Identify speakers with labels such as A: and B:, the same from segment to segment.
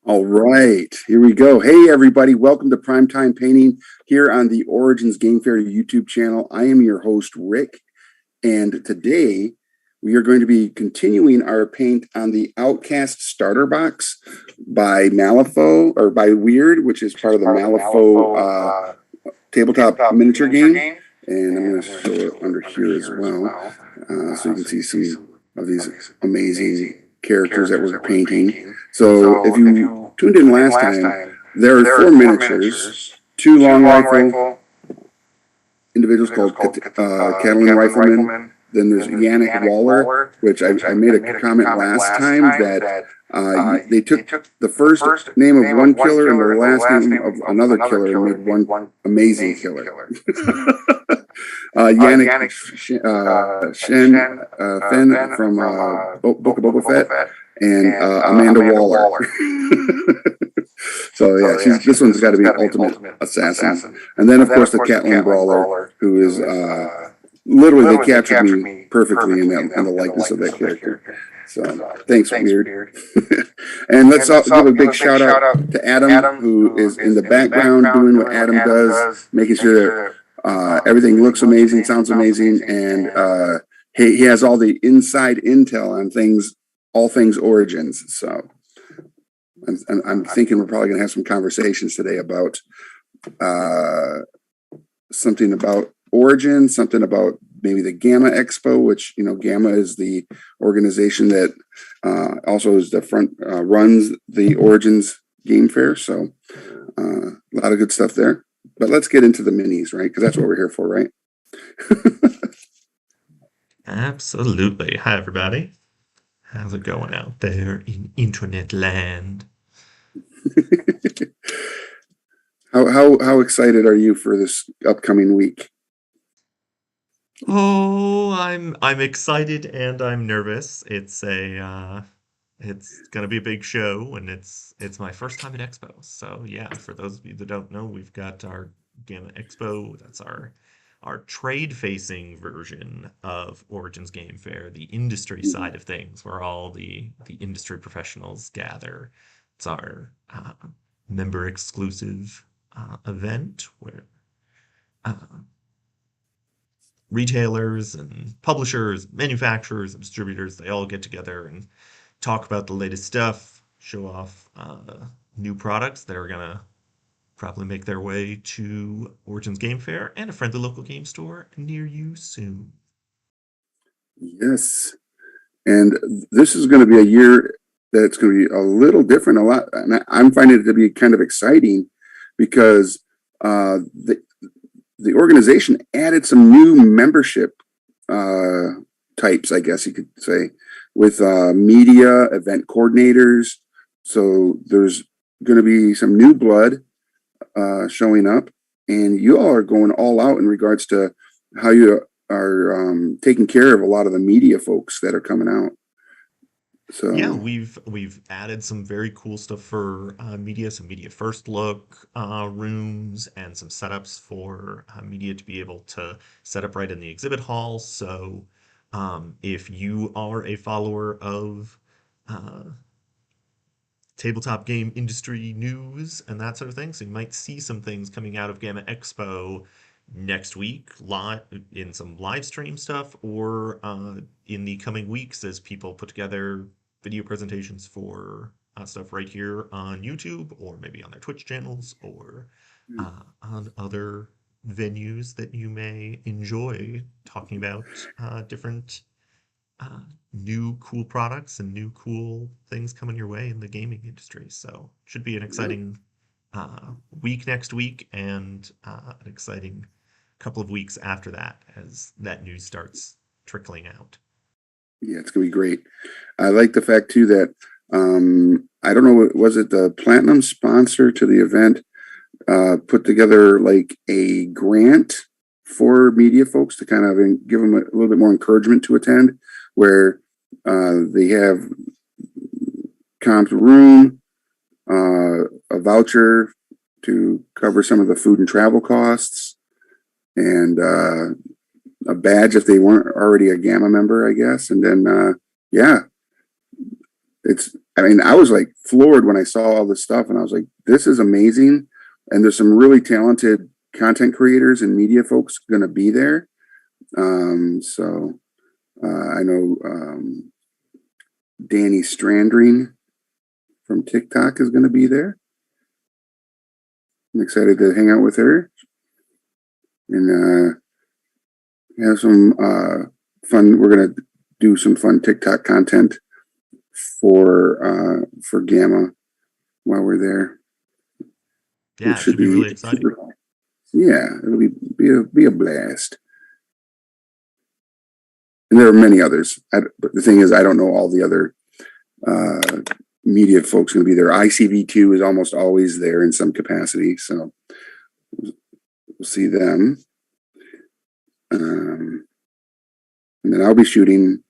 A: All right, here we go. Hey, everybody, welcome to Primetime Painting here on the Origins Game Fair YouTube channel. I am your host, Rick, and today we are going to be continuing our paint on the Outcast starter box by Malifaux, or by Wyrd, which is part of the Malifaux tabletop miniature game. And I'm going to show it under here as well, so you can see some of these amazing characters that we're painting. So if you tuned in last time, there are four miniatures, two long rifle individuals called Catalan Riflemen. Then there's Yannick Waller, which I made a comment last time that they took the first name of one killer and the last name of another killer and made one amazing killer. Yannick Fenn from Book of Boba Fett and Amanda Waller. So yeah, this one's got to be an ultimate assassin. And then of course the Catalan Brawler, who is literally they captured me perfectly in the likeness of that character. So thanks, Wyrd. And let's give a big shout out to Adam, who is in the background doing what Adam does, making sure that everything looks amazing, sounds amazing, and he has all the inside intel on things, all things Origins. So I'm thinking we're probably going to have some conversations today about something about Origins, something about maybe the Gamma Expo, which, you know, Gamma is the organization that also is the front runs the Origins Game Fair. So a lot of good stuff there. But let's get into the minis, right? Because that's what we're here for, right?
B: Absolutely. Hi, everybody. How's it going out there in internet land?
A: How excited are you for this upcoming week?
B: Oh, I'm excited and I'm nervous. It's gonna be a big show, and it's my first time at Expo. So yeah, for those of you that don't know, we've got our Gamma Expo. That's our trade-facing version of Origins Game Fair, the industry side of things, where all the industry professionals gather. It's our member-exclusive event where retailers and publishers, manufacturers, and distributors, they all get together and talk about the latest stuff, show off new products that are going to probably make their way to Origins Game Fair and a friendly local game store near you soon.
A: Yes. And this is going to be a year that's going to be a little different, a lot. And I'm finding it to be kind of exciting because the organization added some new membership types, I guess you could say, with media, event coordinators. So there's going to be some new blood showing up, and you all are going all out in regards to how you are taking care of a lot of the media folks that are coming out. So
B: yeah, we've added some very cool stuff for media, some media first look rooms, and some setups for media to be able to set up right in the exhibit hall. So if you are a follower of tabletop game industry news and that sort of thing, so you might see some things coming out of Gamma Expo next week live in some live stream stuff, or in the coming weeks as people put together video presentations for stuff right here on YouTube, or maybe on their Twitch channels, or on other venues that you may enjoy, talking about different new cool products and new cool things coming your way in the gaming industry. So should be an exciting week next week, and an exciting couple of weeks after that as that news starts trickling out.
A: Yeah, it's gonna be great. I like the fact too that I don't know, was it the platinum sponsor to the event put together like a grant for media folks to kind of give them a little bit more encouragement to attend, where they have comped room, a voucher to cover some of the food and travel costs, and a badge if they weren't already a Gamma member, I guess. And then, yeah, I mean, I was like floored when I saw all this stuff, and I was like, this is amazing. And there's some really talented content creators and media folks going to be there. I know Danny Strandring from TikTok is going to be there. I'm excited to hang out with her and have some fun. We're going to do some fun TikTok content for Gamma while we're there.
B: Yeah, it should be really exciting.
A: Yeah, it'll be a blast. And there are many others. But the thing is, I don't know all the other media folks going to be there. ICV2 is almost always there in some capacity, so we'll see them. And then I'll be shooting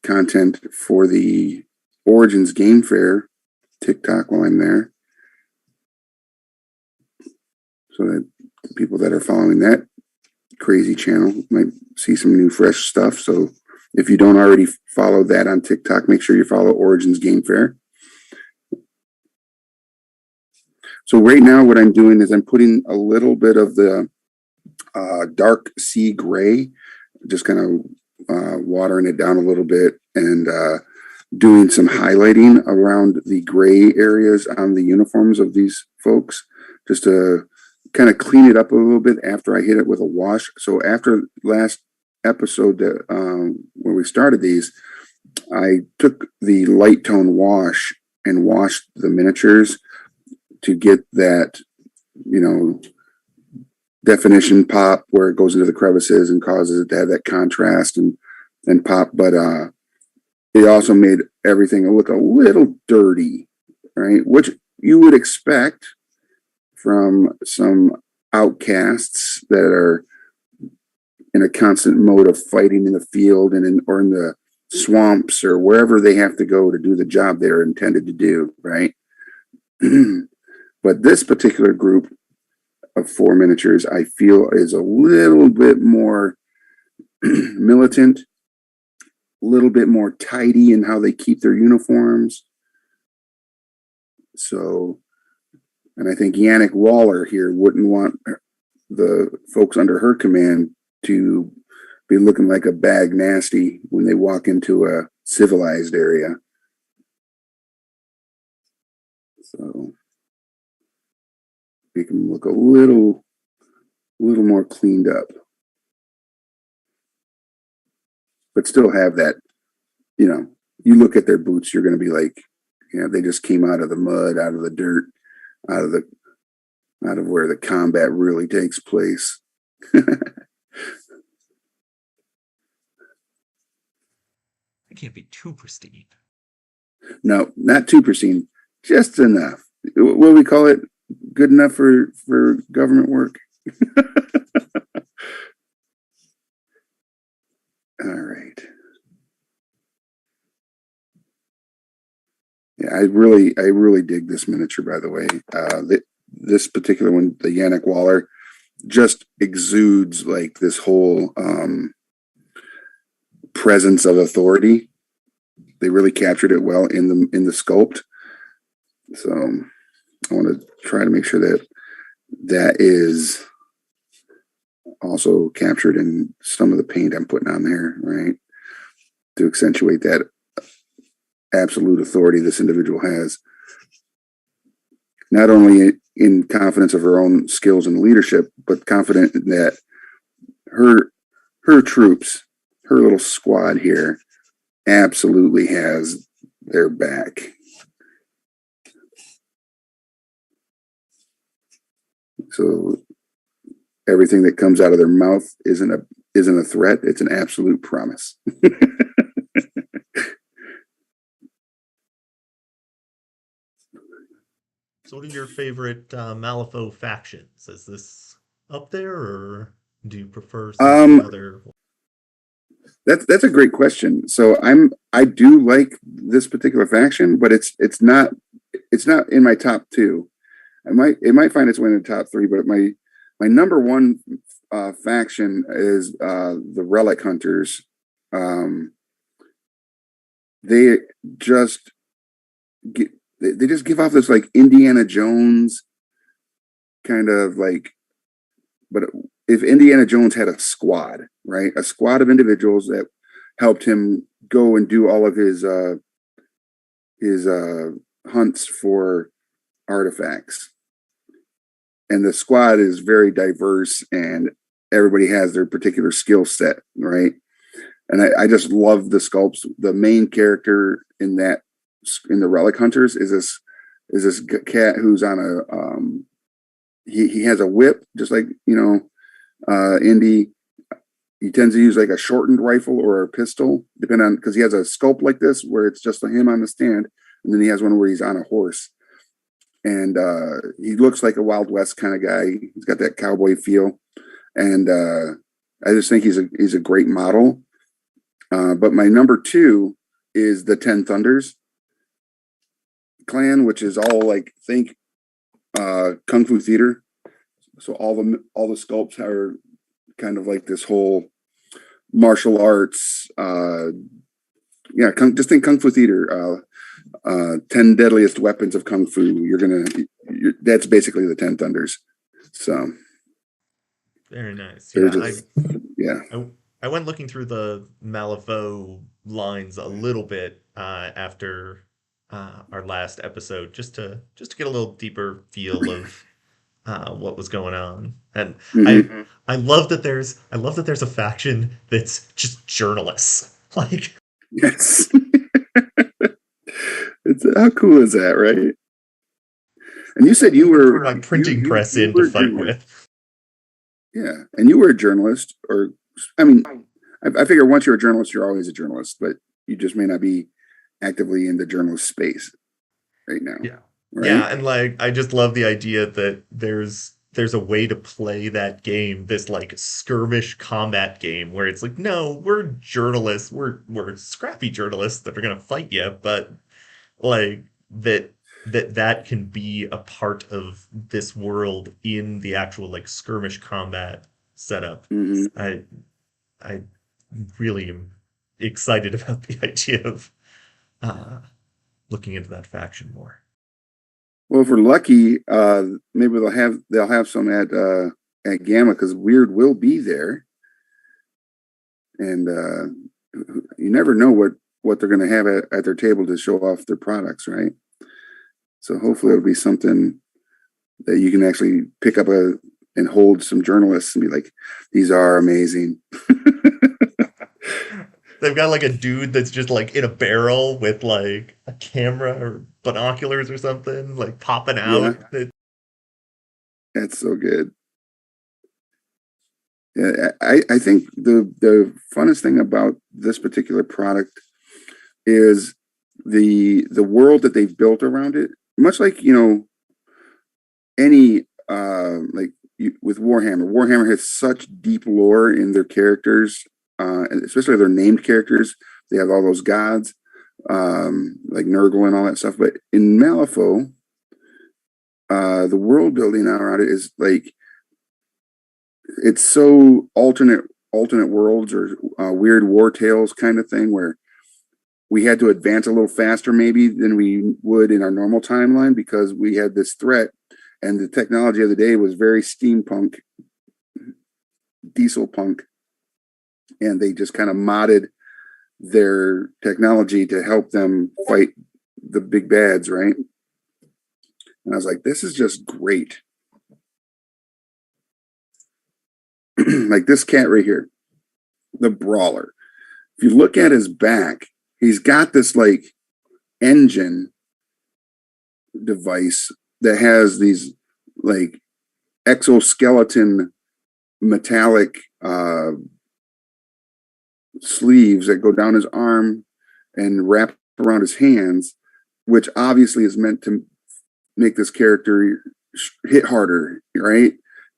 A: content for the Origins Game Fair TikTok while I'm there, so that people that are following that crazy channel might see some new fresh stuff. So if you don't already follow that on TikTok, make sure you follow Origins Game Fair. So right now what I'm doing is I'm putting a little bit of the dark sea gray, just kind of watering it down a little bit and doing some highlighting around the gray areas on the uniforms of these folks, just to kind of clean it up a little bit after I hit it with a wash. So after last episode where we started these, I took the light tone wash and washed the miniatures to get that, definition pop where it goes into the crevices and causes it to have that contrast and pop. But it also made everything look a little dirty, right? Which you would expect from some outcasts that are in a constant mode of fighting in the field and or in the swamps or wherever they have to go to do the job they're intended to do, right? But this particular group of 4 miniatures, I feel, is a little bit more militant, a little bit more tidy in how they keep their uniforms. So, and I think Yannick Waller here wouldn't want the folks under her command to be looking like a bag nasty when they walk into a civilized area. So make them look a little more cleaned up, but still have that, you look at their boots, you're going to be like, they just came out of the mud, out of the dirt, out of where the combat really takes place.
B: It can't be too pristine.
A: No, not too pristine, just enough. What do we call it? Good enough for government work. All right. Yeah, I really dig this miniature, by the way. This particular one, the Yannick Waller, just exudes like this whole presence of authority. They really captured it well in the sculpt. So I want to try to make sure that is also captured in some of the paint I'm putting on there, right? To accentuate that absolute authority this individual has. Not only in confidence of her own skills and leadership, but confident that her troops, her little squad here, absolutely has their back. So everything that comes out of their mouth isn't a threat; it's an absolute promise.
B: So what are your favorite Malifaux factions? Is this up there, or do you prefer some other?
A: That's a great question. So I do like this particular faction, but it's not in my top 2. It might find its way in the top 3, but my number 1 faction is the Relic Hunters. They just they just give off this like Indiana Jones kind of like, but if Indiana Jones had a squad, right? A squad of individuals that helped him go and do all of his hunts for artifacts. And the squad is very diverse and everybody has their particular skill set, right? And I just love the sculpts. The main character in the Relic Hunters is this cat who's on a he has a whip, just like Indy. He tends to use like a shortened rifle or a pistol, depending on, because he has a sculpt like this where it's just him on the stand, and then he has one where he's on a horse, and he looks like a Wild West kind of guy. He's got that cowboy feel, and I just think he's a great model. But my number 2 is the 10 Thunders clan, which is all like think Kung Fu theater. So all the sculpts are kind of like this whole martial arts. Just think Kung Fu theater. 10 deadliest weapons of Kung Fu. That's basically the 10 Thunders. So
B: very nice.
A: Yeah.
B: I went looking through the Malifaux lines a little bit after our last episode, just to get a little deeper feel of what was going on. And
A: Mm-hmm.
B: I love that there's a faction that's just journalists. Like,
A: Yes. How cool is that, right? And you said you were
B: a printing press in to fight with.
A: Yeah, and you were a journalist, or I mean, I figure once you're a journalist, you're always a journalist, but you just may not be actively in the journalist space right now.
B: Yeah.
A: Right?
B: Yeah, and like I just love the idea that there's a way to play that game, this like skirmish combat game where it's like, no, we're journalists, we're scrappy journalists that are gonna fight you, but like that can be a part of this world in the actual like skirmish combat setup.
A: Mm-hmm.
B: I really am excited about the idea of looking into that faction more.
A: Well, if we're lucky, maybe they'll have some at Gamma, because Wyrd will be there, and you never know what they're going to have at their table to show off their products, right? So hopefully it'll be something that you can actually pick up and hold some journalists and be like, these are amazing.
B: They've got like a dude that's just like in a barrel with like a camera or binoculars or something, like popping out.
A: Yeah. That's so good. Yeah, I think the funnest thing about this particular product is the world that they've built around it. Much like any with Warhammer. Warhammer has such deep lore in their characters, and especially their named characters. They have all those gods, like Nurgle and all that stuff. But in Malifaux, the world building around it is like, it's so alternate worlds, or weird war tales kind of thing, where we had to advance a little faster maybe than we would in our normal timeline, because we had this threat, and the technology of the day was very steampunk, diesel punk, and they just kind of modded their technology to help them fight the big bads, right? And I was like, this is just great. Like this cat right here, the Brawler. If you look at his back, he's got this like engine device that has these like exoskeleton metallic sleeves that go down his arm and wrap around his hands, which obviously is meant to make this character hit harder, right?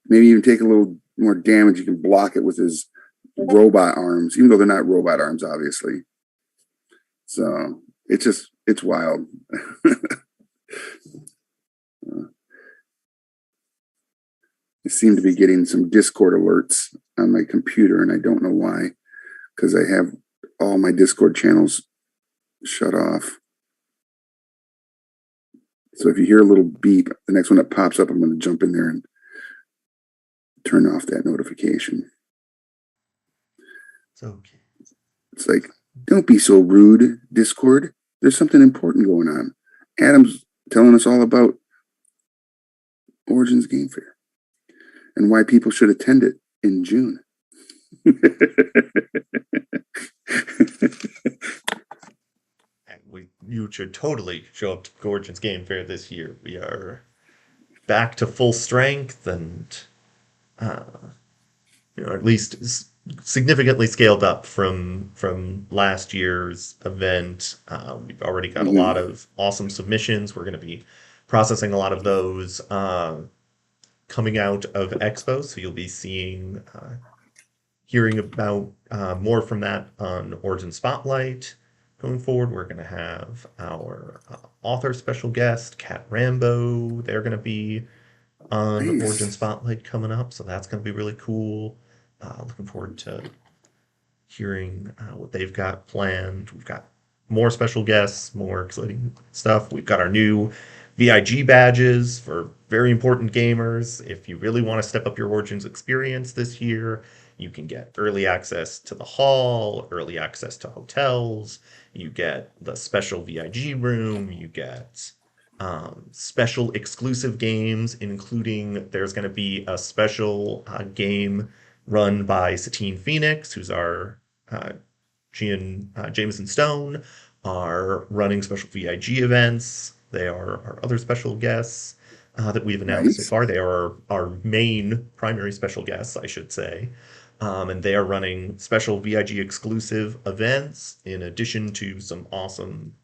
A: Maybe even take a little more damage. You can block it with his robot arms, even though they're not robot arms, obviously. So it's wild. I seem to be getting some Discord alerts on my computer, and I don't know why, because I have all my Discord channels shut off. So if you hear a little beep, the next one that pops up, I'm going to jump in there and turn off that notification.
B: It's okay.
A: It's like, don't be so rude, Discord. There's something important going on. Adam's telling us all about Origins Game Fair and why people should attend it in June.
B: You should totally show up to Origins Game Fair this year. We are back to full strength and uh, at least significantly scaled up from last year's event. We've already got a lot of awesome submissions. We're going to be processing a lot of those coming out of Expo, so you'll be seeing, hearing about more from that on Origin Spotlight. Going forward, we're going to have our author special guest, Kat Rambo. They're going to be on Origin Spotlight coming up, so that's going to be really cool. Looking forward to hearing what they've got planned. We've got more special guests, more exciting stuff. We've got our new VIG badges for very important gamers. If you really want to step up your Origins experience this year, you can get early access to the hall, early access to hotels, you get the special VIG room, you get special exclusive games, including there's going to be a special game run by Satine Phoenix, who's our Jameson Stone, are running special VIG events. They are our other special guests that we've announced so far. They are our main primary special guests, I should say. And they are running special VIG exclusive events in addition to some awesome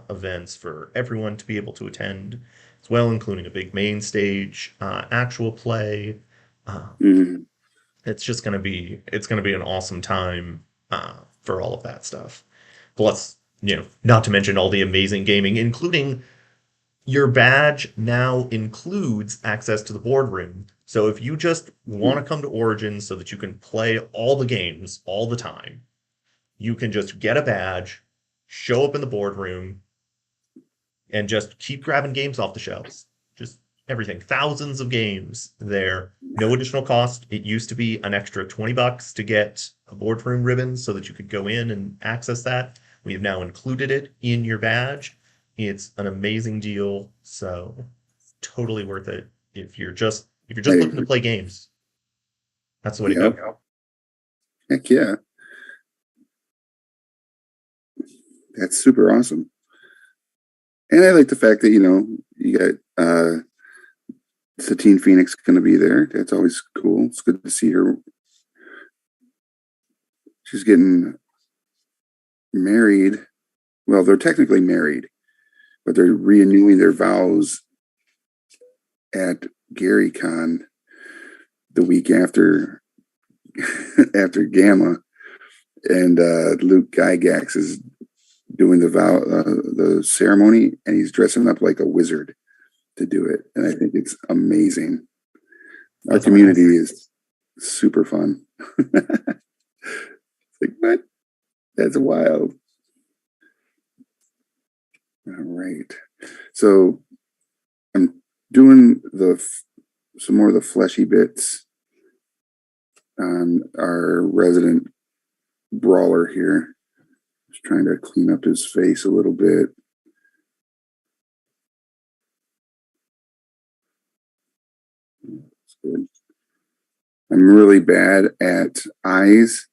B: events for everyone to be able to attend as well, including a big main stage, actual play. It's just going to be an awesome time for all of that stuff. Plus, not to mention all the amazing gaming, including your badge now includes access to the boardroom. So if you just want to come to Origins so that you can play all the games all the time, you can just get a badge, show up in the boardroom, and just keep grabbing games off the shelves. Just everything. Thousands of games there. No additional cost. It used to be an extra $20 to get a boardroom ribbon so that you could go in and access that. We have now included it in your badge. It's an amazing deal, so totally worth it if you're just looking to play games. That's the way to go.
A: Heck yeah. That's super awesome. And I like the fact that, you got Satine Phoenix going to be there. That's always cool. It's good to see her. She's getting married. Well, they're technically married, but they're renewing their vows at GaryCon the week after Gamma, and Luke Gygax is doing the ceremony, and he's dressing up like a wizard to do it, and I think it's amazing. Our community is super fun. It's like, what? That's wild. All right, so I'm doing some more of the fleshy bits on our resident brawler here. Just trying to clean up his face a little bit. That's good. I'm really bad at eyes,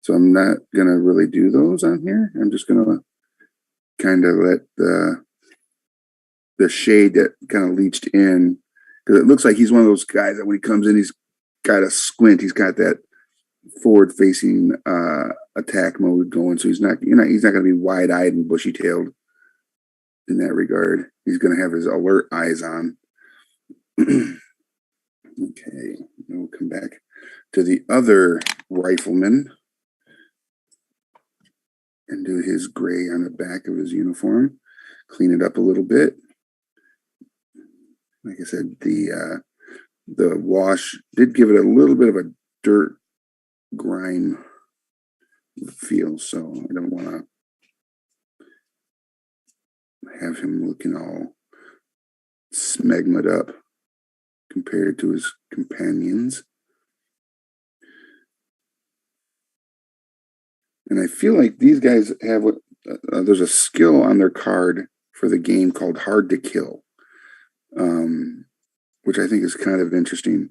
A: so I'm not gonna really do those on here. I'm just gonna kind of let the shade that kind of leached in, because it looks like he's one of those guys that when he comes in, he's got a squint. He's got that forward-facing attack mode going, so he's not going to be wide-eyed and bushy-tailed in that regard. He's going to have his alert eyes on. Okay, we'll come back to the other rifleman and do his gray on the back of his uniform. Clean it up a little bit. Like I said, the wash did give it a little bit of a dirt grime feel, so I don't want to have him looking all smegmaed up compared to his companions. And I feel like these guys have there's a skill on their card for the game called Hard to Kill, which I think is kind of interesting.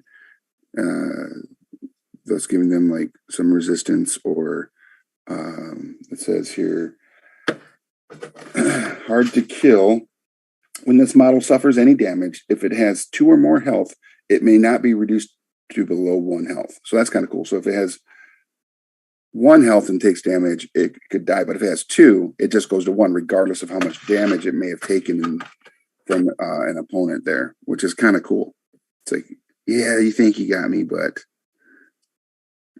A: Thus giving them like some resistance, or it says here, hard to kill. When this model suffers any damage, if it has 2 or more health, it may not be reduced to below 1 health. So that's kind of cool. So if it has 1 health and takes damage, it could die. But if it has 2, it just goes to 1, regardless of how much damage it may have taken from an opponent there, which is kind of cool. It's like, yeah, you think you got me, but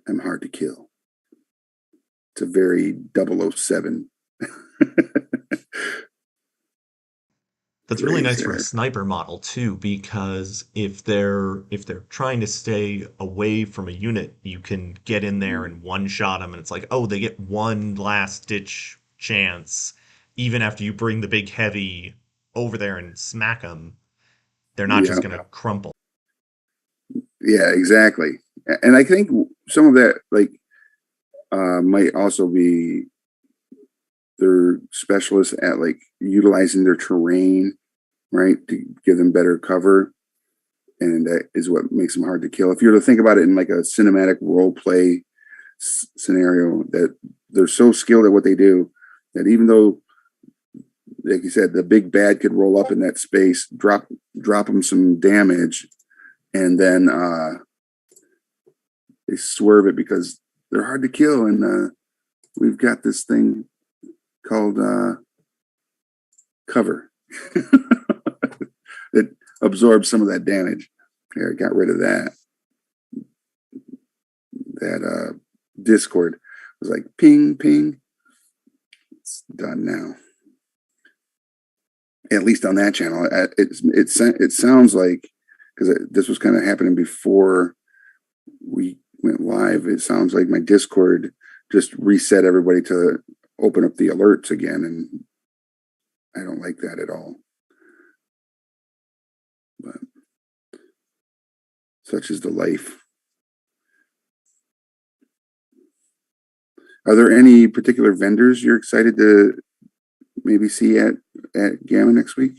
A: I'm hard to kill. It's a very 007.
B: That's really nice for a sniper model too, because if they're trying to stay away from a unit, you can get in there and one shot them, and it's like, oh, they get one last ditch chance, even after you bring the big heavy over there and smack them, they're not just gonna crumple.
A: Yeah, exactly. And I think some of that like might also be their specialists at like utilizing their terrain, right, to give them better cover, and that is what makes them hard to kill. If you were to think about it in like a cinematic role play scenario, that they're so skilled at what they do that even though, like you said, the big bad could roll up in that space, drop them some damage, and then they swerve it because they're hard to kill, and we've got this thing called cover that absorbs some of that damage. Here, I got rid of that. That Discord was like ping, ping. It's done now. At least on that channel, it sounds like, because this was kind of happening before we went live. It sounds like my Discord just reset everybody to open up the alerts again, and I don't like that at all. But such is the life. Are there any particular vendors you're excited to maybe see at GAMA next week?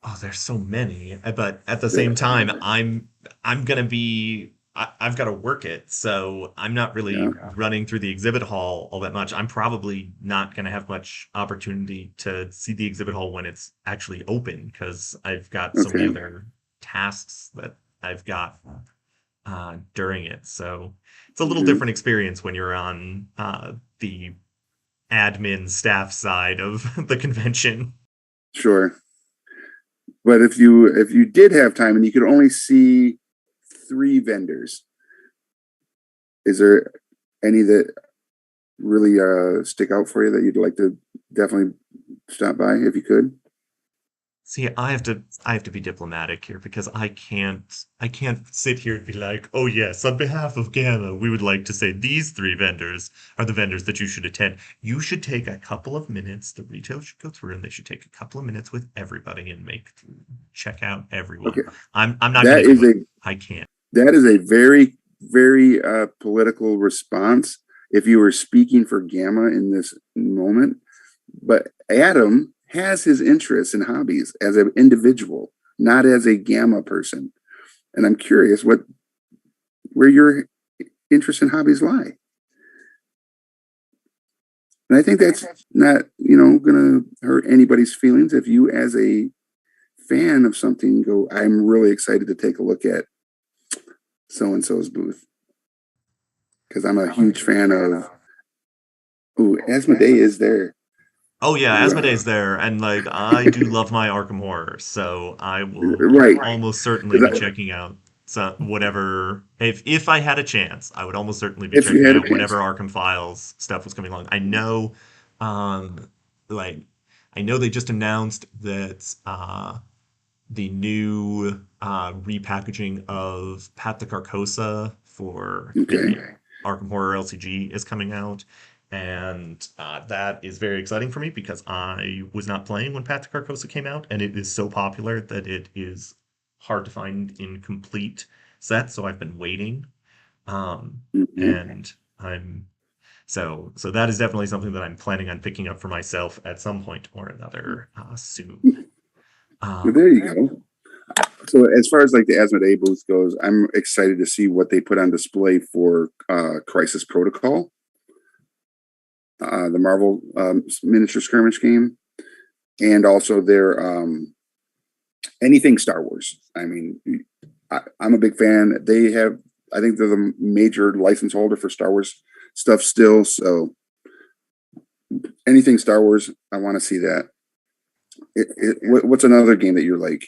B: Oh, there's so many, but at the same time, I'm gonna be I've got to work it, so I'm not really running through the exhibit hall all that much. I'm probably not gonna have much opportunity to see the exhibit hall when it's actually open, because I've got so many other tasks that I've got during it. So it's a little different experience when you're on the admin staff side of the convention.
A: Sure. But if you did have time and you could only see 3 vendors, is there any that really stick out for you that you'd like to definitely stop by if you could?
B: See, I have to be diplomatic here, because I can't sit here and be like, oh yes, on behalf of Gamma, we would like to say these 3 vendors are the vendors that you should attend. You should take a couple of minutes. The retail should go through, and they should take a couple of minutes with everybody and check out everyone. Okay. I'm not going to do it. I can't.
A: That is a very, very political response if you were speaking for Gamma in this moment. But Adam has his interests and hobbies as an individual, not as a Gamma person. And I'm curious where your interests and hobbies lie. And I think that's not, going to hurt anybody's feelings if you, as a fan of something, go, I'm really excited to take a look at so-and-so's booth. Because I'm a huge fan of, Asmodee is there.
B: Oh yeah, Asmodee's there, and like I do love my Arkham Horror, so I will almost certainly be checking out whatever. If I had a chance, I would almost certainly be checking out whatever Arkham Files stuff was coming along. I know, I know they just announced that the new repackaging of Pat the Carcosa for the Arkham Horror LCG is coming out. And that is very exciting for me because I was not playing when Path to Carcosa came out, and it is so popular that it is hard to find in complete sets. So I've been waiting,
A: Mhm.
B: and I'm so that is definitely something that I'm planning on picking up for myself at some point or another soon.
A: Well, there you
B: Um,
A: go. So as far as like the Asmodee booth goes, I'm excited to see what they put on display for Crisis Protocol, the Marvel miniature skirmish game, and also their anything Star Wars. I mean, I'm a big fan. They have, I think they're the major license holder for Star Wars stuff still. So anything Star Wars, I want to see that. What's another game that you're like?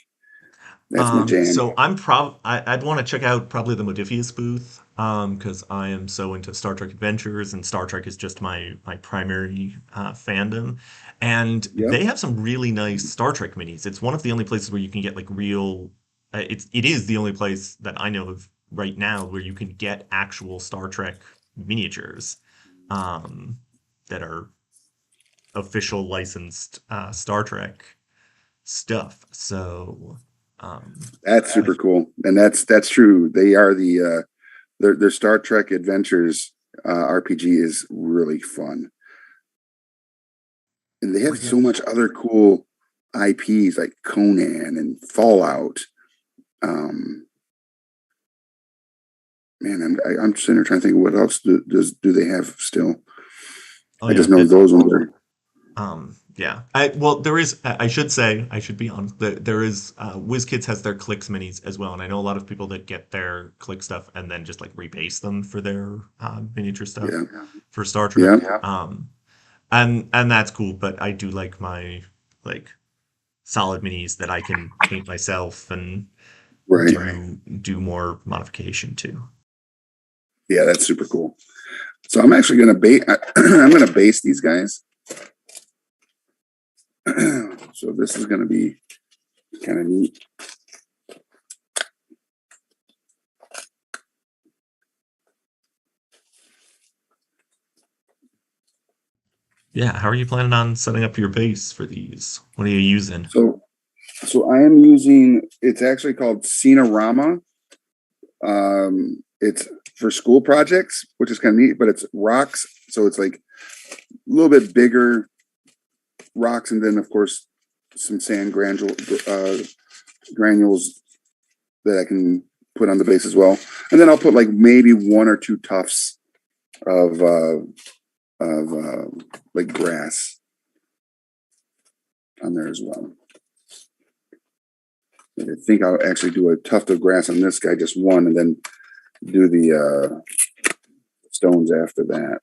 A: That's my jam.
B: so I'd want to check out probably the Modifius booth, because I am so into Star Trek Adventures, and Star Trek is just my primary fandom. And
A: Yep.
B: they have some really nice Star Trek minis. It's one of the only places where you can get like real. It is the only place that I know of right now where you can get actual Star Trek miniatures, um, that are official licensed Star Trek stuff. So.
A: That's
B: I
A: super cool, and that's true. They are the their Star Trek Adventures RPG is really fun, and they have
B: Well, yeah.
A: so much other cool IPs like Conan and Fallout. Um, man, I'm sitting there trying to think of what else do they have still.
B: Oh
A: I
B: yeah.
A: just know those ones are.
B: Yeah. Well, there is. I should say. I should be honest. There is. WizKids has their Clicks minis as well, and I know a lot of people that get their Click stuff and then just like rebase them for their miniature stuff
A: Yeah,
B: for Star Trek.
A: yeah,
B: Yeah. And that's cool. But I do like my like solid minis that I can paint myself and
A: right.
B: do more modification to.
A: Yeah, that's super cool. So I'm actually gonna base. I'm gonna base these guys. So this is gonna be kind of neat.
B: Yeah. How are you planning on setting up your base for these? What are you using?
A: So I am using. It's actually called Cinerama. It's for school projects, which is kind of neat, but it's rocks. So it's like a little bit bigger rocks, and then of course some granules that I can put on the base as well. And then I'll put like maybe one or two tufts of like grass on there as well. I think I'll actually do a tuft of grass on this guy, just one, and then do the stones after that.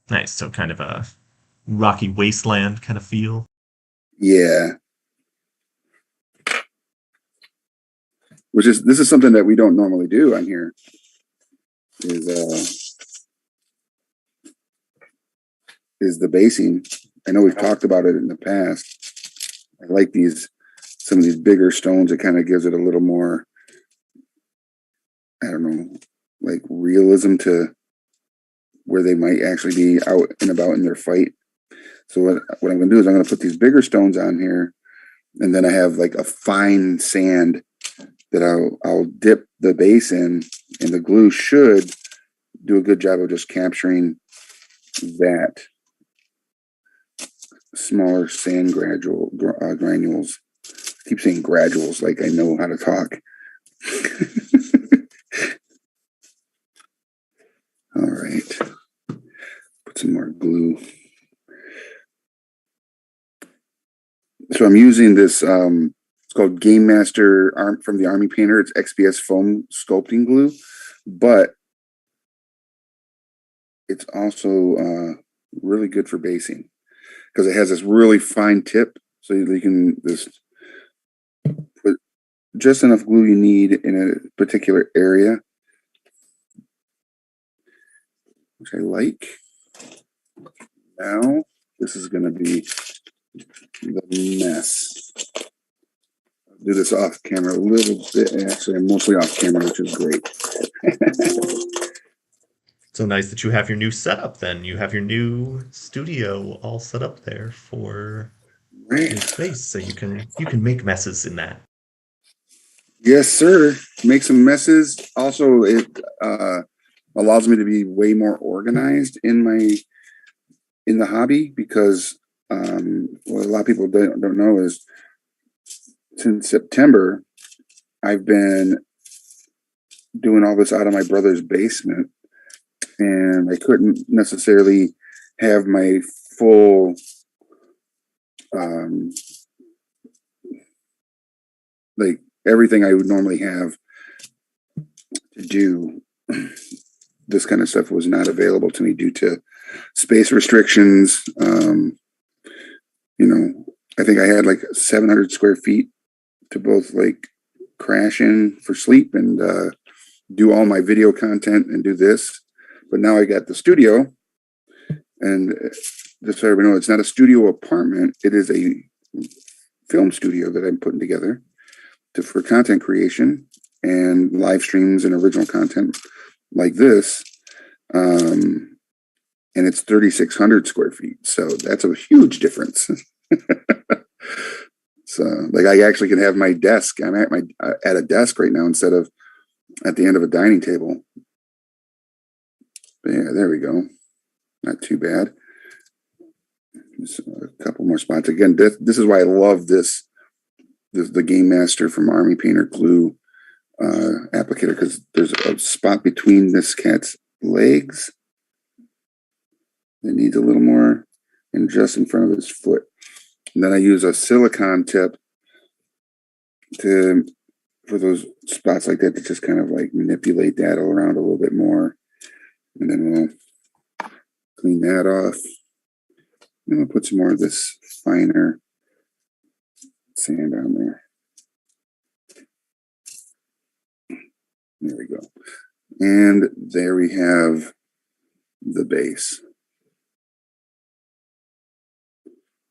B: Nice. So kind of a rocky wasteland kind of feel.
A: Yeah, which is this is something that we don't normally do on here. Is the basing. I know we've talked about it in the past. I like some of these bigger stones. It kind of gives it a little more, I don't know, like realism to where they might actually be out and about in their fight. So what I'm going to do is I'm going to put these bigger stones on here, and then I have like a fine sand that I'll dip the base in, and the glue should do a good job of just capturing that smaller sand granules. I keep saying graduals like I know how to talk. All right. Put some more glue. So I'm using this, it's called Game Master from the Army Painter. It's XPS foam sculpting glue, but it's also really good for basing because it has this really fine tip. So you can just put just enough glue you need in a particular area, which I like. Now, this is going to be the mess. do this off camera a little bit. Actually, I'm mostly off camera, which is great.
B: So nice that you have your new setup then. You have your new studio all set up there for
A: Right.
B: your space, so you can make messes in that.
A: Yes, sir. Make some messes. Also, it allows me to be way more organized in the hobby because what a lot of people don't know is since September, I've been doing all this out of my brother's basement, and I couldn't necessarily have my full like everything I would normally have to do. This kind of stuff was not available to me due to space restrictions. I think I had like 700 square feet to both like crash in for sleep and do all my video content and do this. But now I got the studio, and just so everybody knows, it's not a studio apartment. It is a film studio that I'm putting together for content creation and live streams and original content like this. And it's 3,600 square feet. So that's a huge difference. So like I actually can have my desk. I'm at a desk right now instead of at the end of a dining table. But yeah, there we go. Not too bad. Just a couple more spots. Again, this is why I love the Game Master from Army Painter Glue applicator, because there's a spot between this cat's legs that needs a little more, and just in front of his foot. And then I use a silicone tip for those spots like that to just kind of like manipulate that around a little bit more. And then we'll clean that off. And we'll put some more of this finer sand on there. There we go. And there we have the base.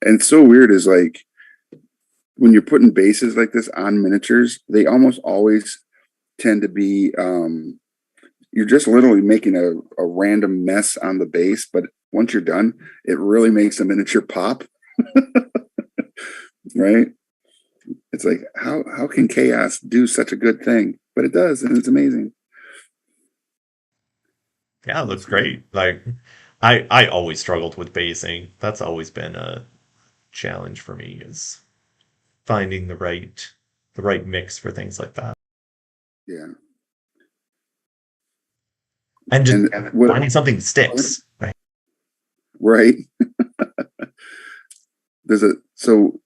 A: And it's so weird is like when you're putting bases like this on miniatures, they almost always tend to be you're just literally making a random mess on the base, but once you're done, it really makes the miniature pop. Right? It's like how can chaos do such a good thing? But it does, and it's amazing.
B: Yeah, it looks great. Like I always struggled with basing. That's always been a challenge for me, is finding the right mix for things like that.
A: Yeah.
B: And just
A: And what,
B: finding something that sticks. Right.
A: right? So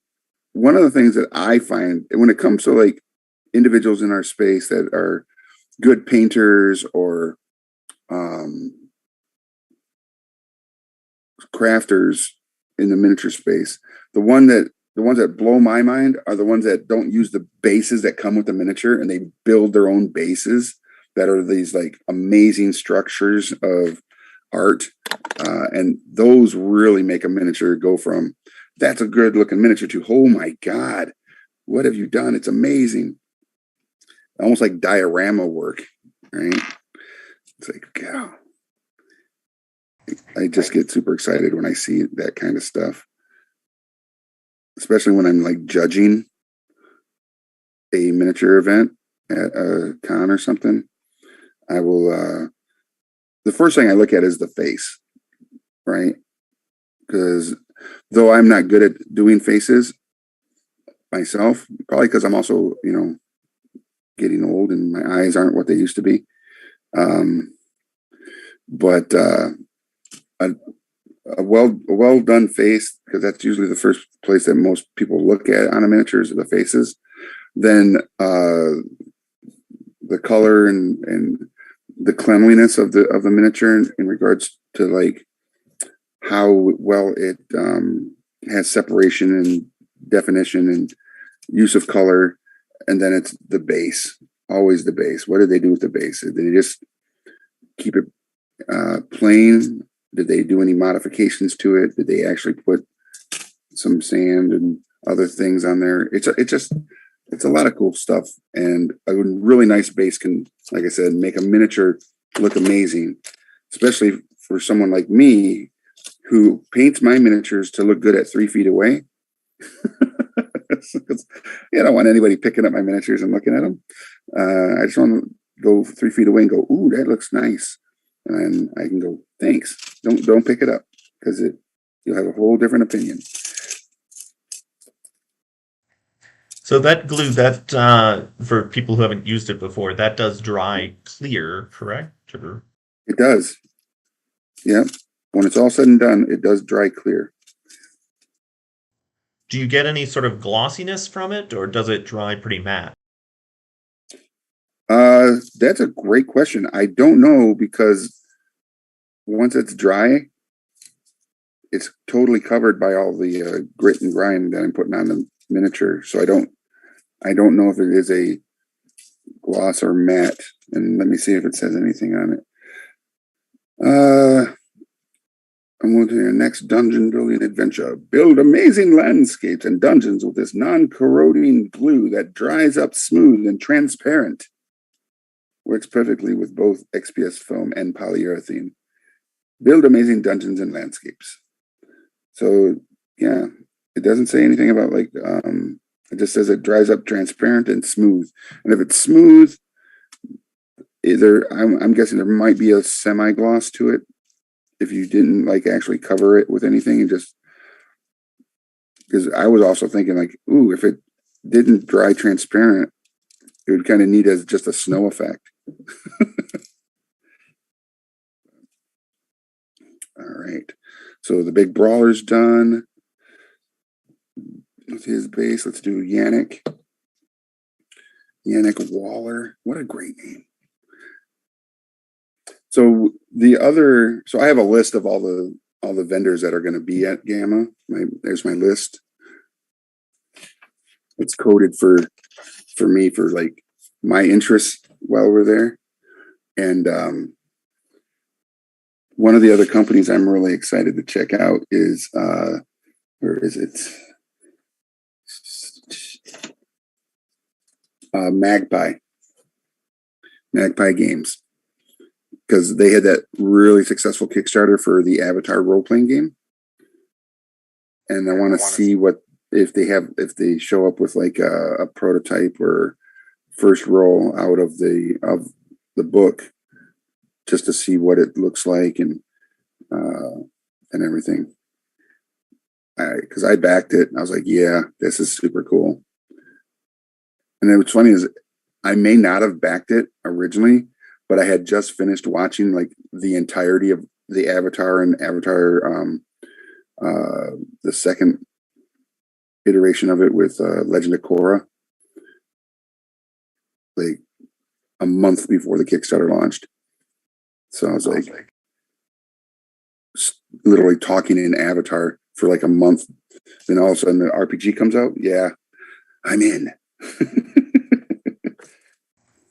A: one of the things that I find when it comes to like individuals in our space that are good painters or crafters in the miniature space, the ones that blow my mind are the ones that don't use the bases that come with the miniature, and they build their own bases that are these like amazing structures of art, and those really make a miniature go from that's a good looking miniature to oh my god, what have you done? It's amazing. Almost like diorama work, right? It's like, God, I just get super excited when I see that kind of stuff, especially when I'm like judging a miniature event at a con or something. I will, the first thing I look at is the face, right? Because though I'm not good at doing faces myself, probably because I'm also, getting old and my eyes aren't what they used to be. But a well done face, because that's usually the first place that most people look at on a miniature is the faces. Then the color and the cleanliness of the miniature in regards to like how well it has separation and definition and use of color. And then it's the base, always the base. What did they do with the base? Did they just keep it plain? Did they do any modifications to it? Did they actually put some sand and other things on there? It's it's a lot of cool stuff, and a really nice base can, like I said, make a miniature look amazing, especially for someone like me who paints my miniatures to look good at 3 feet away. I don't want anybody picking up my miniatures and looking at them. I just want to go 3 feet away and go, "Ooh, that looks nice," and I can go, "Thanks." Don't pick it up, because you'll have a whole different opinion.
B: So that glue, that for people who haven't used it before, that does dry clear, correct? Or...
A: It does. Yeah. When it's all said and done, it does dry clear.
B: Do you get any sort of glossiness from it, or does it dry pretty matte?
A: That's a great question. I don't know, because once it's dry, it's totally covered by all the grit and grime that I'm putting on the miniature. So I don't know if it is a gloss or matte. And let me see if it says anything on it. I'm going to the next dungeon building adventure. Build amazing landscapes and dungeons with this non-corroding glue that dries up smooth and transparent. Works perfectly with both XPS foam and polyurethane. Build amazing dungeons and landscapes. So, yeah, it doesn't say anything about it just says it dries up transparent and smooth. And if it's smooth, I'm guessing there might be a semi-gloss to it if you didn't actually cover it with anything, and just because I was also thinking ooh, if it didn't dry transparent, it would kind of need as just a snow effect. All right, so the big brawler's done with his base. Let's do Yannick Waller. What a great name. So I have a list of all the vendors that are going to be at Gamma. There's my list. It's coded for me for my interests while we're there. And one of the other companies I'm really excited to check out is where is it? Magpie Games. Because they had that really successful Kickstarter for the Avatar role-playing game, and I want to see if they show up with a prototype or first roll out of the book, just to see what it looks like and everything. Because I backed it, and I was like, "Yeah, this is super cool." And then what's funny is I may not have backed it originally, but I had just finished watching the entirety of the Avatar and Avatar, the second iteration of it with Legend of Korra, a month before the Kickstarter launched. So I was literally talking in Avatar for a month. Then all of a sudden the RPG comes out. Yeah, I'm in.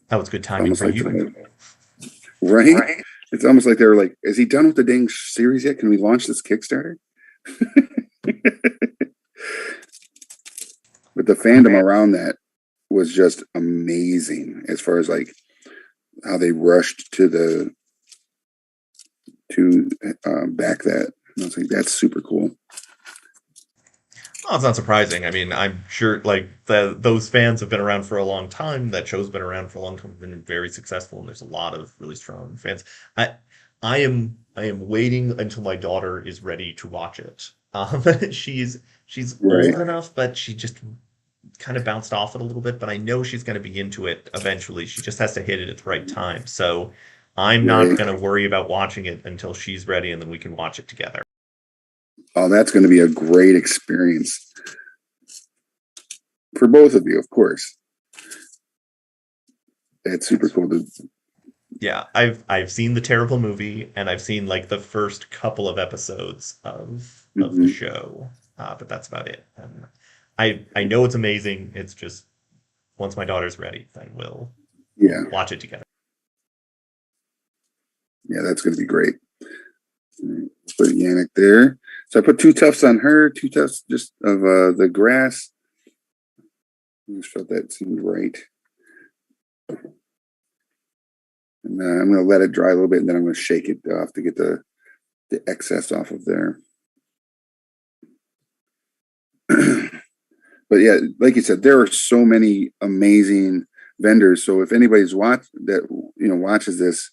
B: That was good timing for you.
A: Right? It's almost like they were like, "Is he done with the dang series yet? Can we launch this Kickstarter?" But the fandom around that was just amazing, as far as how they rushed to back that. And I was like, that's super cool.
B: Well, it's not surprising. I mean, I'm sure those fans have been around for a long time. That show's been around for a long time, been very successful, and there's a lot of really strong fans. I am waiting until my daughter is ready to watch it. She's
A: Right.
B: old enough, but she just kind of bounced off it a little bit. But I know she's going to be into it eventually. She just has to hit it at the right time. So I'm not going to worry about watching it until she's ready, and then we can watch it together.
A: Oh, that's going to be a great experience for both of you, of course. That's super cool.
B: Yeah, I've seen the terrible movie, and I've seen the first couple of episodes of the show, but that's about it. And I know it's amazing. It's just once my daughter's ready, then we'll watch it together.
A: Yeah, that's going to be great. Put Yannick there. So I put 2 tufts on her, 2 tufts just of the grass. I just felt that seemed right. And I'm going to let it dry a little bit, and then I'm going to shake it off to get the excess off of there. But yeah, like you said, there are so many amazing vendors. So if anybody's watches this,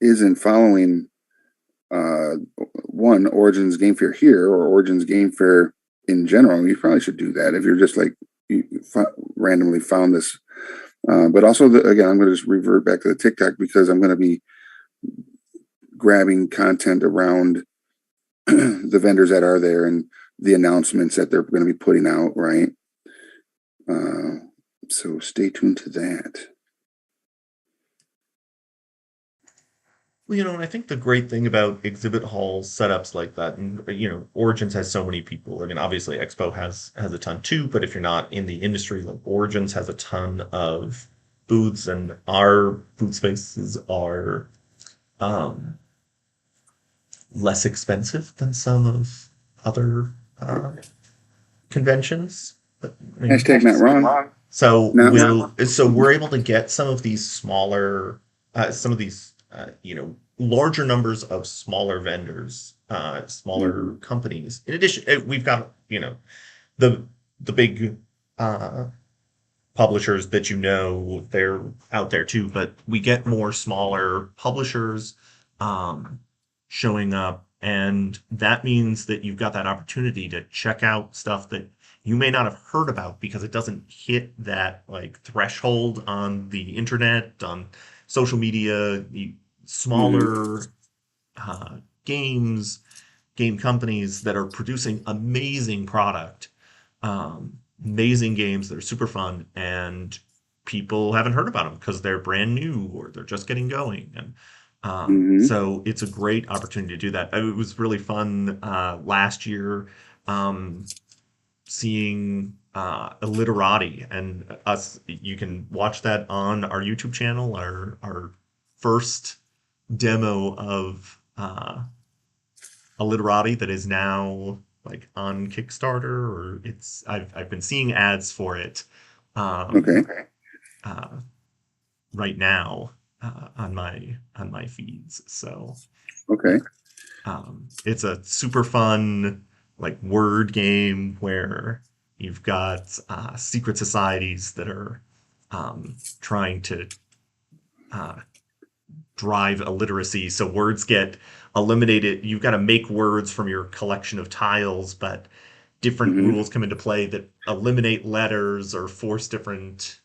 A: isn't following one Origins Game Fair here or Origins Game Fair in general, you probably should do that if you're just like you randomly found this. But also, again, I'm going to just revert back to the TikTok because I'm going to be grabbing content around the vendors that are there and the announcements that they're going to be putting out, right? So stay tuned to that.
B: Well, and I think the great thing about exhibit hall setups like that, and Origins has so many people. I mean, obviously Expo has a ton too, but if you're not in the industry, like Origins has a ton of booths, and our booth spaces are less expensive than some of other conventions. But,
A: Hashtag not wrong.
B: So
A: Not
B: we're able to get some of these smaller, larger numbers of smaller vendors, smaller companies. In addition, we've got the big publishers that they're out there too, but we get more smaller publishers showing up, and that means that you've got that opportunity to check out stuff that you may not have heard about because it doesn't hit that like threshold on the internet, on social media. Smaller game companies that are producing amazing product, amazing games that are super fun, and people haven't heard about them because they're brand new or they're just getting going. And so it's a great opportunity to do that. It was really fun last year seeing Illiterati, and us. You can watch that on our YouTube channel. Our first demo of Illiterati that is now like on Kickstarter, or I've been seeing ads for it.
A: Okay.
B: Right now on my feeds. So
A: okay.
B: It's a super fun like word game where you've got secret societies that are trying to drive illiteracy. So words get eliminated. You've got to make words from your collection of tiles, but different rules come into play that eliminate letters or force different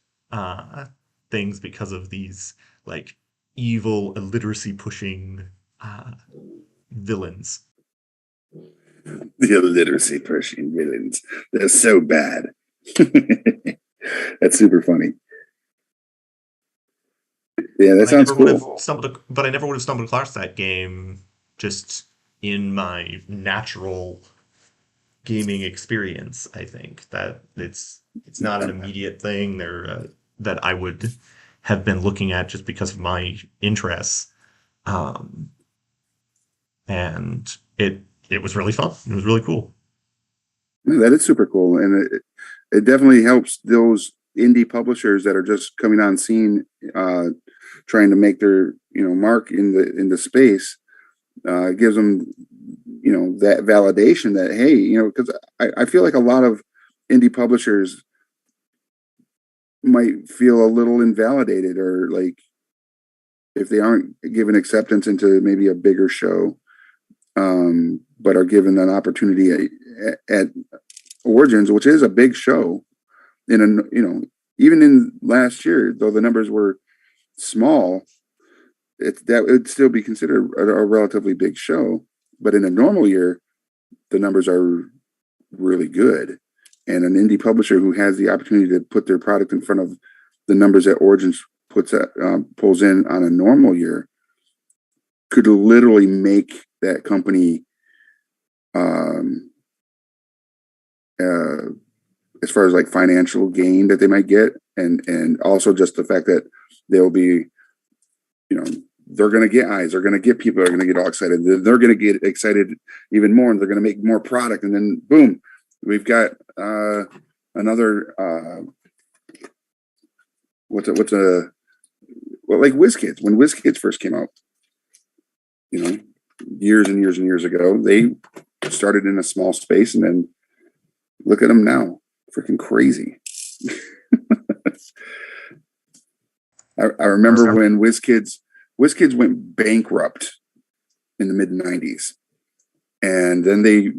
B: things because of these like evil illiteracy pushing villains.
A: The illiteracy pushing villains. They're so bad. That's super funny. Yeah, that sounds cool.
B: But I never would have stumbled across that game just in my natural gaming experience. I think that it's not an immediate thing there that I would have been looking at just because of my interests. And it was really fun. It was really cool.
A: Yeah, that is super cool, and it definitely helps those indie publishers that are just coming on scene, trying to make their mark in the space. It gives them that validation that hey, because I feel like a lot of indie publishers might feel a little invalidated, or like if they aren't given acceptance into maybe a bigger show, but are given an opportunity at Origins, which is a big show. Even in last year, though the numbers were small, that would still be considered a relatively big show. But in a normal year, the numbers are really good. And an indie publisher who has the opportunity to put their product in front of the numbers that Origins pulls in on a normal year could literally make that company, as far as like financial gain that they might get, and also just the fact that they'll be, they're going to get eyes, they're going to get people, are going to get all excited, they're going to get excited even more, and they're going to make more product, and then boom, we've got another what's a well, like WizKids. When WizKids first came out, years and years and years ago, they started in a small space, and then look at them now, freaking crazy. I remember when WizKids went bankrupt in the mid '90s, and then they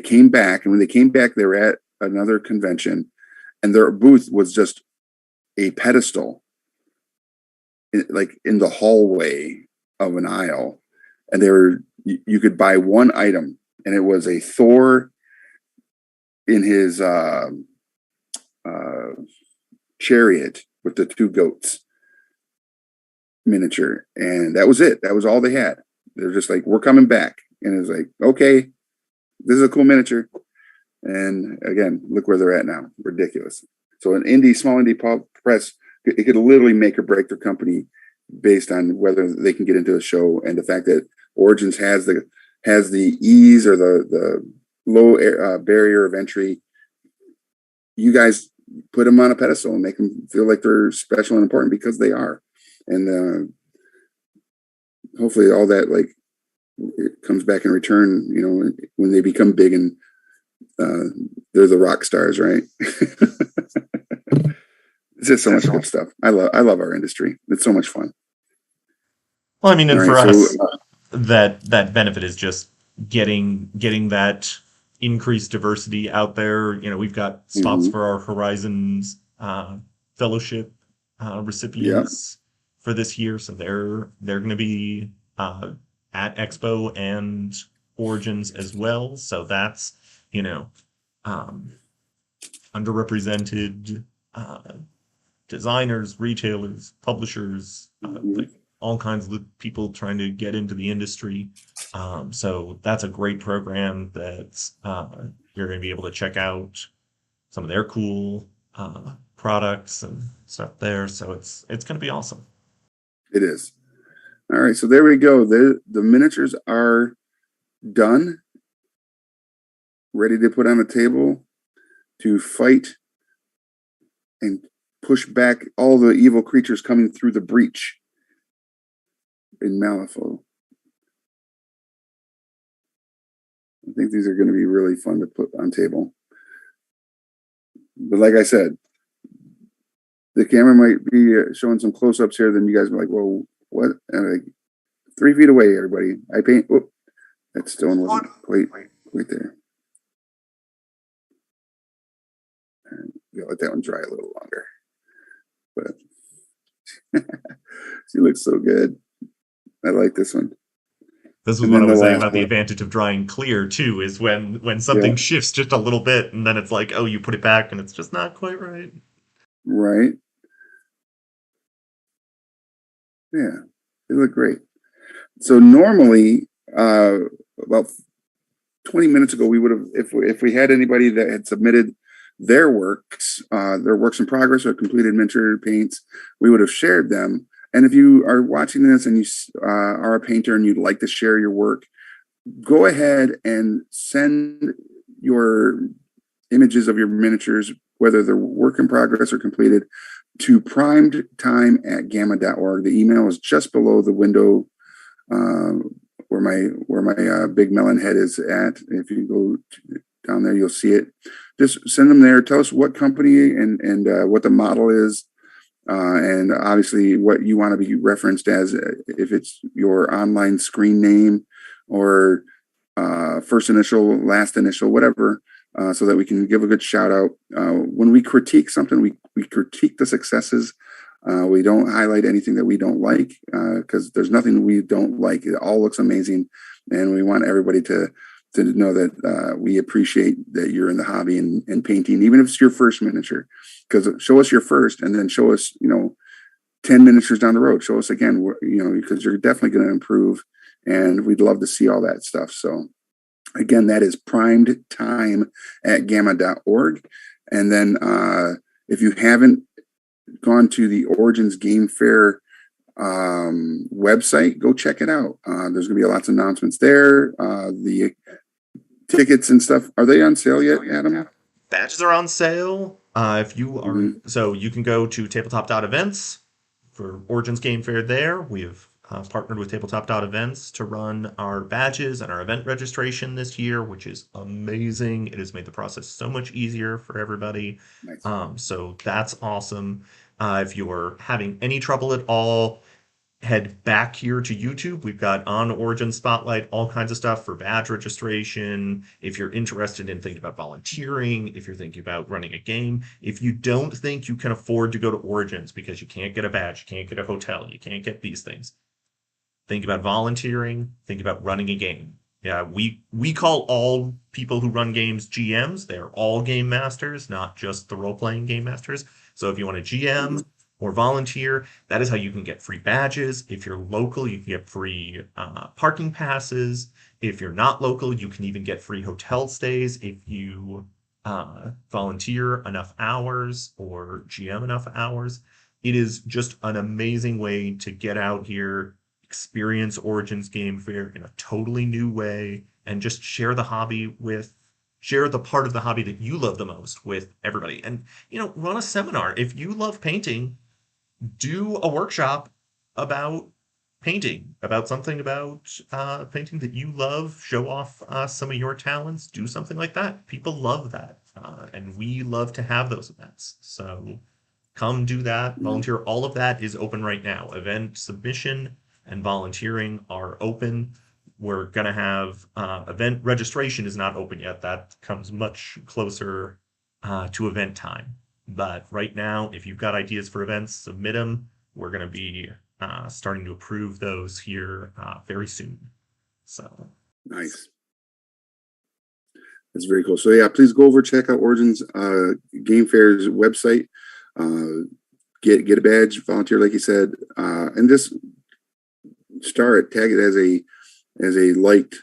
A: came back, and when they came back, they were at another convention, and their booth was just a pedestal, like in the hallway of an aisle, and you could buy one item, and it was a Thor in his chariot with the two goats miniature, and that was it. That was all they had. They're just like, we're coming back, and it was like, okay, this is a cool miniature. And again, look where they're at now. Ridiculous. So an small indie press, it could literally make or break their company based on whether they can get into the show, and the fact that Origins has the ease or the low barrier of entry. You guys put them on a pedestal and make them feel like they're special and important, because they are. And hopefully all that, like, it comes back in return, when they become big and they're the rock stars, right? It's just so much good stuff. I love our industry. It's so much fun.
B: Well, I mean, and for us, that benefit is just getting that increased diversity out there. We've got spots for our Horizons fellowship recipients for this year, so they're going to be at Expo and Origins as well. So that's underrepresented designers, retailers, publishers, like all kinds of people trying to get into the industry. So that's a great program that you're going to be able to check out some of their cool products and stuff there. So it's going to be awesome.
A: It is. All right, so there we go. The miniatures are done, ready to put on the table to fight and push back all the evil creatures coming through the breach in Malifaux. I think these are going to be really fun to put on table. But like I said, the camera might be showing some close-ups here, then you guys are like, well, what? And like, 3 feet away, everybody. I paint. Oh, that stone wasn't quite there. And we'll let that one dry a little longer. But she looks so good. I like this one.
B: This is what I was saying about the advantage of drying clear too, is when something shifts just a little bit, and then it's like, oh, you put it back and it's just not quite right.
A: Right. Yeah, they look great. So normally, about 20 minutes ago, we would have, if we had anybody that had submitted their works in progress or completed miniature paints, we would have shared them. And if you are watching this and you are a painter and you'd like to share your work, go ahead and send your images of your miniatures, whether they're work in progress or completed, to primedtime@gamma.org. The email is just below the window where my big melon head is at. If you go down there, you'll see it. Just send them there. Tell us what company and what the model is. And obviously what you want to be referenced as, if it's your online screen name or first initial, last initial, whatever, so that we can give a good shout out. When we critique something, we critique the successes. We don't highlight anything that we don't like, because there's nothing we don't like. It all looks amazing, and we want everybody to know that we appreciate that you're in the hobby and painting, even if it's your first miniature. Because show us your first, and then show us 10 miniatures down the road. Show us again, because you're definitely going to improve, and we'd love to see all that stuff. So again, that is primedtime@gamma.org. And then if you haven't gone to the Origins Game Fair website, go check it out. There's going to be lots of announcements there. The tickets and stuff, are they on sale yet, Adam?
B: Badges are on sale. If you are,
A: Mhm.
B: so you can go to tabletop.events for Origins Game Fair there. We have partnered with tabletop.events to run our badges and our event registration this year, which is amazing. It has made the process so much easier for everybody.
A: Nice.
B: So that's awesome. If you're having any trouble at all, head back here to YouTube. We've got on Origin Spotlight all kinds of stuff for badge registration. If you're interested in thinking about volunteering, if you're thinking about running a game, if you don't think you can afford to go to Origins because you can't get a badge, you can't get a hotel, you can't get these things, think about volunteering, think about running a game. Yeah, we call all people who run games GMs. They're all game masters, not just the role-playing game masters. So if you want to GM or volunteer, that is how you can get free badges. If you're local, you can get free parking passes. If you're not local, you can even get free hotel stays if you volunteer enough hours or GM enough hours. It is just an amazing way to get out here, experience Origins Game Fair in a totally new way, and just share the part of the hobby that you love the most with everybody. And, run a seminar. If you love painting, do a workshop about painting, about something about painting that you love, show off some of your talents, do something like that. People love that. And we love to have those events. So come do that,
A: Mhm.
B: volunteer. All of that is open right now. Event submission and volunteering are open. We're going to have event registration is not open yet. That comes much closer to event time. But right now, if you've got ideas for events, submit them. We're going to be starting to approve those here very soon. So
A: Nice. That's very cool. So yeah, please go over, check out Origins Game Fair's website. Get a badge, volunteer, like you said, and just tag it as a liked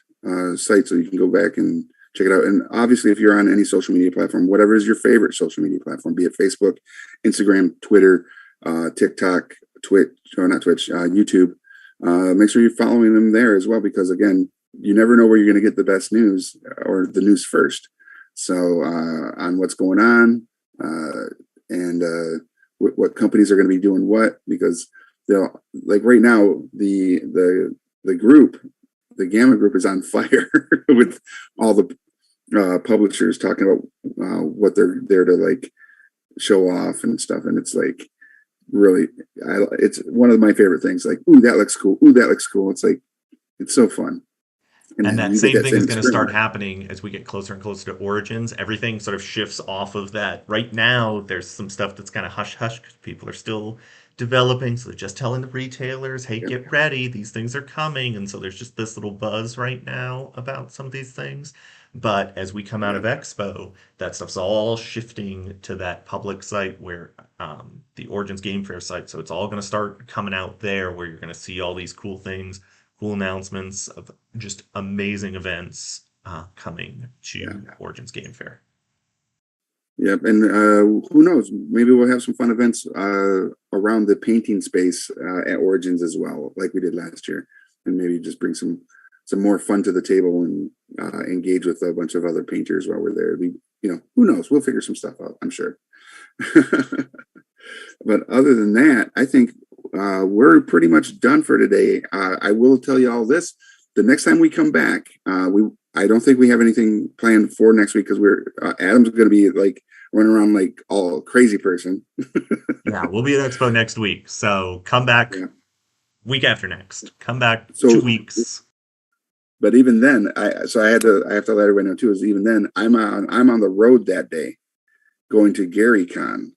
A: site, so you can go back and check it out. And obviously, if you're on any social media platform, whatever is your favorite social media platform, be it Facebook, Instagram, Twitter, TikTok, Twitch, or not Twitch, YouTube, make sure you're following them there as well, because again, you never know where you're going to get the best news or the news first. So on what's going on and what companies are going to be doing what, because they'll, like right now, the group, the Gamma group is on fire with all the publishers talking about what they're there to like show off and stuff. And it's like, really, it's one of my favorite things. Like, ooh, that looks cool. Ooh, that looks cool. It's like, it's so fun.
B: And
A: then
B: that
A: you get
B: same
A: that
B: thing is
A: same
B: going to start
A: experience.
B: happening as we get closer and closer to Origins. Everything sort of shifts off of that. Right now, there's some stuff that's kind of hush hush because people are still developing. So they're just telling the retailers, hey,
A: Yep.
B: get ready. These things are coming. And so there's just this little buzz right now about some of these things. But as we come out of
A: Yep.
B: Expo, that stuff's all shifting to that public site where the Origins Game Fair site. So it's all going to start coming out there where you're going to see all these cool things, cool announcements of just amazing events coming
A: Yeah.
B: to Origins Game Fair.
A: Yep. And who knows? Maybe we'll have some fun events around the painting space at Origins as well, like we did last year, and maybe just bring some more fun to the table and engage with a bunch of other painters while we're there. Who knows? We'll figure some stuff out, I'm sure. But other than that, I think we're pretty much done for today. I will tell you all this: the next time we come back, I don't think we have anything planned for next week because Adam's going to be like running around like all crazy person.
B: Yeah, we'll be at Expo next week. So come back
A: Yeah.
B: week after next. Come back
A: So,
B: 2 weeks.
A: but even then, I have to let everybody know too. Is even then, I'm on the road that day, going to GaryCon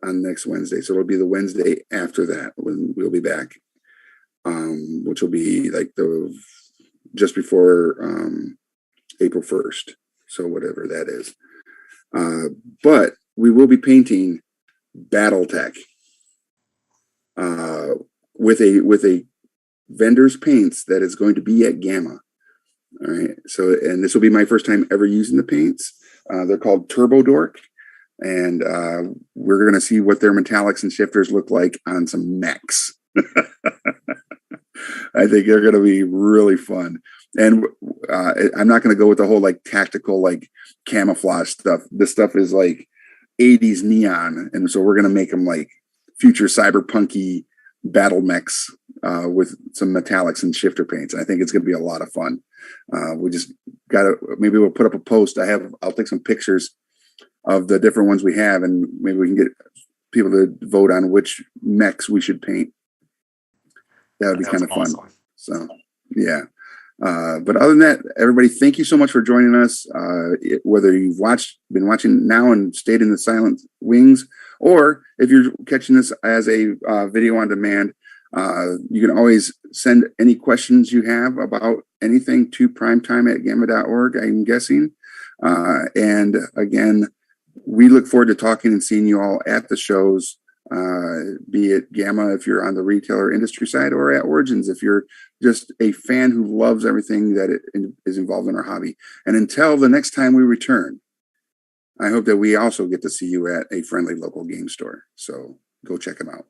A: on next Wednesday. So it'll be the Wednesday after that when we'll be back, which will be like just before April 1st. So whatever that is. But we will be painting BattleTech with a vendor's paints that is going to be at Gamma. All right. So, and this will be my first time ever using the paints. They're called Turbo Dork. And we're going to see what their metallics and shifters look like on some mechs. I think they're going to be really fun. And I'm not going to go with the whole like tactical, like camouflage stuff. This stuff is like 80s neon. And so we're going to make them like future cyberpunky battle mechs with some metallics and shifter paints. I think it's going to be a lot of fun. We just got to, maybe we'll put up a post. I'll take some pictures of the different ones we have, and maybe we can get people to vote on which mechs we should paint. That would be kind of fun. Awesome. So, yeah. But other than that, everybody, thank you so much for joining us. Whether you've been watching now and stayed in the silent wings, or if you're catching this as a video on demand, you can always send any questions you have about anything to primetime@gamma.org, I'm guessing. And again, we look forward to talking and seeing you all at the shows, be it Gamma if you're on the retailer industry side, or at Origins if you're just a fan who loves everything that is involved in our hobby. And until the next time we return, I hope that we also get to see you at a friendly local game store. So go check them out.